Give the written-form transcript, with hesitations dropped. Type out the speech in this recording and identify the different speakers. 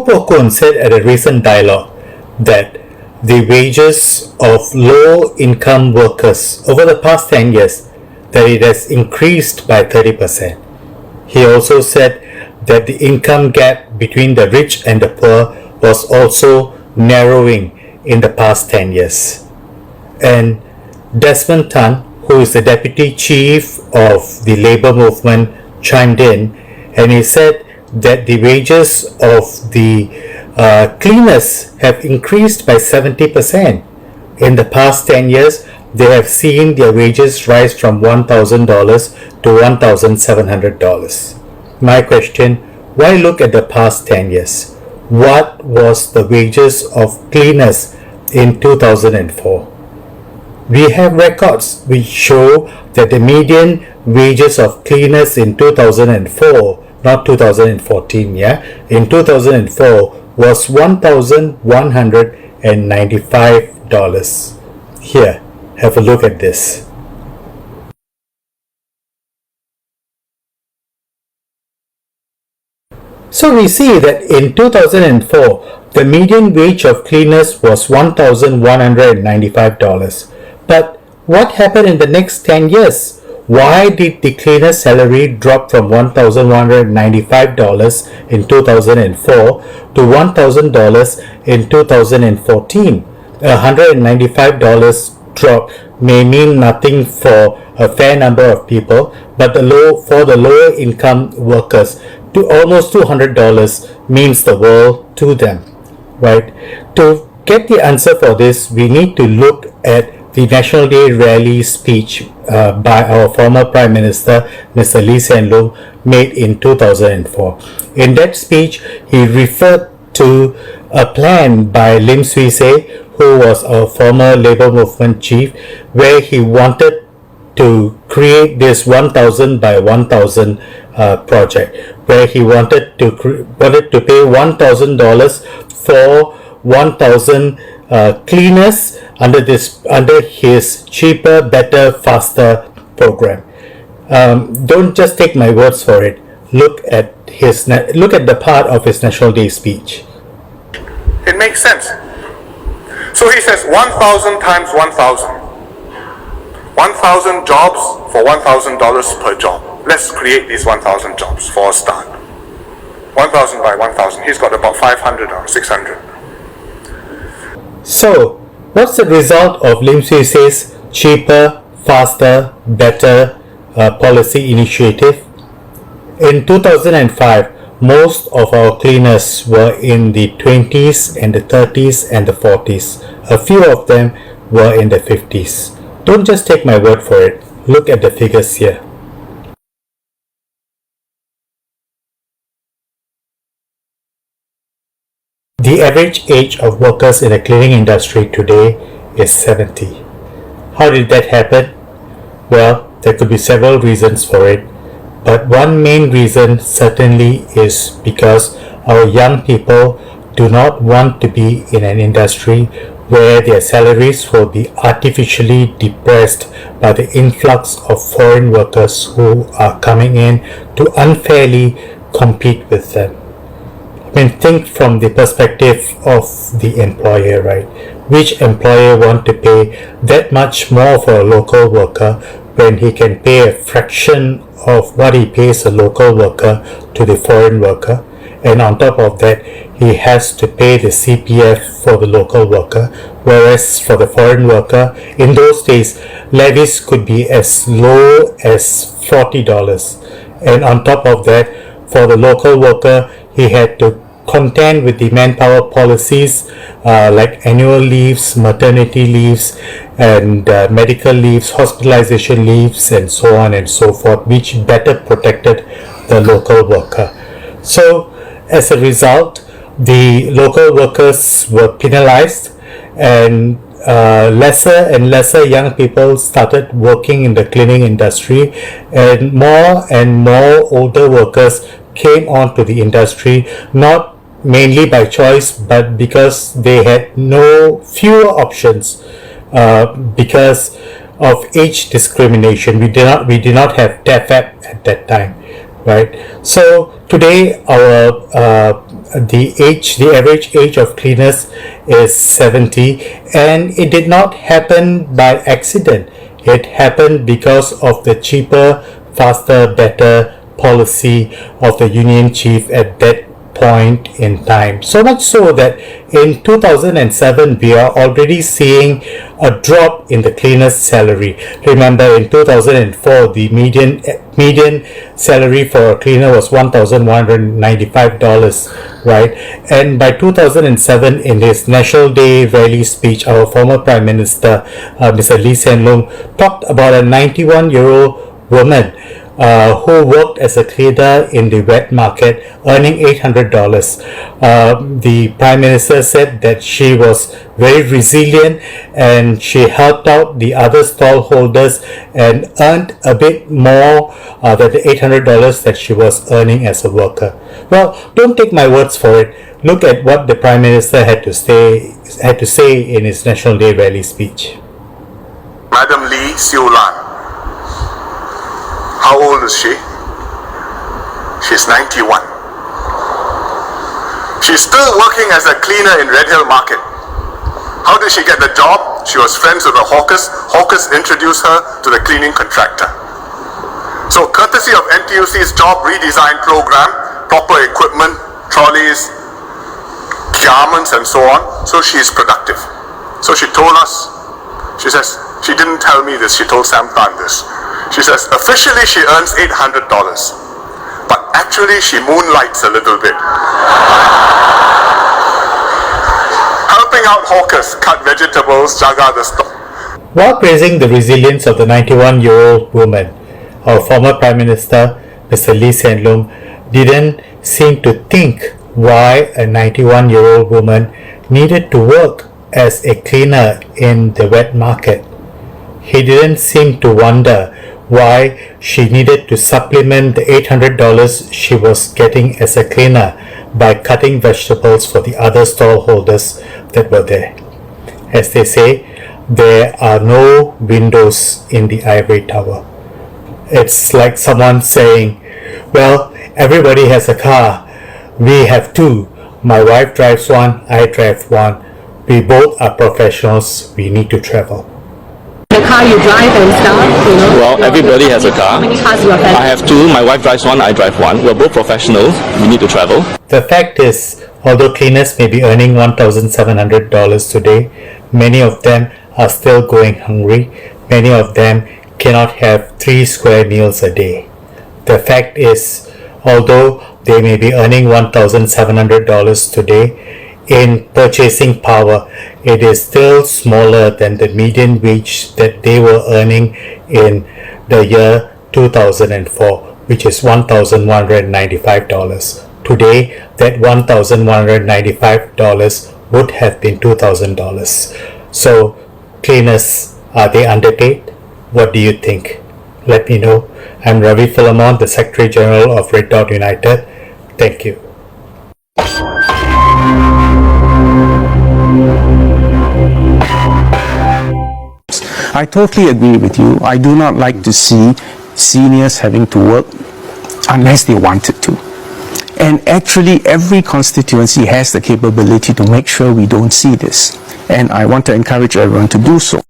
Speaker 1: Kun said at a recent dialogue that the wages of low-income workers over the past 10 years, that it has increased by 30%. He also said that the income gap between the rich and the poor was also narrowing in the past 10 years. And Desmond Tan, who is the deputy chief of the labor movement, chimed in, and he said that the wages of the cleaners have increased by 70%. In the past 10 years, they have seen their wages rise from $1,000 to $1,700. My question, why look at the past 10 years? What was the wages of cleaners in 2004? We have records which show that the median wages of cleaners in 2004, not 2014, in 2004 was $1,195. Here, have a look at this. So we see that in 2004, the median wage of cleaners was $1,195. But what happened in the next 10 years? Why did the cleaner's salary drop from $1,195 in 2004 to $1,000 in 2014? $195 drop may mean nothing for a fair number of people, but for the lower income workers, to almost $200 means the world to them, right? To get the answer for this, we need to look at the National Day rally speech by our former Prime Minister, Mr. Hsien Loong, made in 2004. In that speech, he referred to a plan by Lim Swee Say, who was our former Labour Movement chief, where he wanted to create this 1,000 by 1,000 project, where he wanted to pay $1,000 for 1,000 cleaners under his cheaper, better, faster program. Don't just take my words for it. Look at the part of his National Day speech.
Speaker 2: It makes sense. So he says 1,000 times 1,000. 1,000 jobs for $1,000 per job. Let's create these 1,000 jobs for a start. 1,000 by 1,000. He's got about 500 or 600.
Speaker 1: So, what's the result of Lim Swee Say's cheaper, faster, better policy initiative? In 2005, most of our cleaners were in the 20s and the 30s and the 40s. A few of them were in the 50s. Don't just take my word for it. Look at the figures here. The average age of workers in the cleaning industry today is 70. How did that happen? Well, there could be several reasons for it, but one main reason certainly is because our young people do not want to be in an industry where their salaries will be artificially depressed by the influx of foreign workers who are coming in to unfairly compete with them. I mean, think from the perspective of the employer, right? Which employer want to pay that much more for a local worker when he can pay a fraction of what he pays a local worker to the foreign worker? And on top of that, he has to pay the CPF for the local worker, whereas for the foreign worker, in those days, levies could be as low as $40. And on top of that, for the local worker, he had to contend with the manpower policies like annual leaves, maternity leaves, and medical leaves, hospitalization leaves, and so on and so forth, which better protected the local worker. So, as a result, the local workers were penalized, and lesser and lesser young people started working in the cleaning industry, and more older workers came onto the industry, not mainly by choice, but because they had fewer options because of age discrimination. We did not have TAFAP at that time, right? So today our the average age of cleaners is 70, and it did not happen by accident. It happened because of the cheaper, faster, better policy of the union chief at that point in time. So much so that in 2007 we are already seeing a drop in the cleaner's salary. Remember, in 2004 the median salary for a cleaner was $1,195, right? And by 2007, in his National Day rally speech, our former Prime Minister, Mr. Hsien Loong, talked about a 91-year-old woman who worked as a cleaner in the wet market, earning $800. The Prime Minister said that she was very resilient and she helped out the other stall holders and earned a bit more than the $800 that she was earning as a worker. Well, don't take my words for it. Look at what the Prime Minister had to say in his National Day rally speech.
Speaker 2: Madam Hsien Loong. How old is she? She's 91. She's still working as a cleaner in Red Hill Market. How did she get the job? She was friends with the hawkers. Hawkers introduced her to the cleaning contractor. So courtesy of NTUC's job redesign program, proper equipment, trolleys, garments and so on, so she's productive. So she told us, she says, she didn't tell me this, she told Sam Tan this. She says, officially she earns $800, but actually she moonlights a little bit. Helping out hawkers cut vegetables, jaga the store.
Speaker 1: While praising the resilience of the 91-year-old woman, our former Prime Minister, Mr. Hsien Loong, didn't seem to think why a 91-year-old woman needed to work as a cleaner in the wet market. He didn't seem to wonder why she needed to supplement the $800 she was getting as a cleaner by cutting vegetables for the other stall holders that were there. As they say, there are no windows in the ivory tower. It's like someone saying, well, everybody has a car. We have two. My wife drives one, I drive one. We both are professionals. We need to travel.
Speaker 3: The car you drive and stuff,
Speaker 4: Well, everybody has a car.
Speaker 3: How many cars you have?
Speaker 4: I have two. My wife drives one, I drive one. We're both professionals. We need to travel.
Speaker 1: The fact is, although cleaners may be earning $1,700 today, many of them are still going hungry. Many of them cannot have 3 square meals a day. The fact is, although they may be earning $1,700 today, in purchasing power, it is still smaller than the median wage that they were earning in the year 2004, which is $1,195. Today, that $1,195 would have been $2,000. So, cleaners, are they underpaid? What do you think? Let me know. I'm Ravi Philemon, the Secretary General of Red Dot United. Thank you.
Speaker 5: I totally agree with you. I do not like to see seniors having to work unless they wanted to. And actually, every constituency has the capability to make sure we don't see this. And I want to encourage everyone to do so.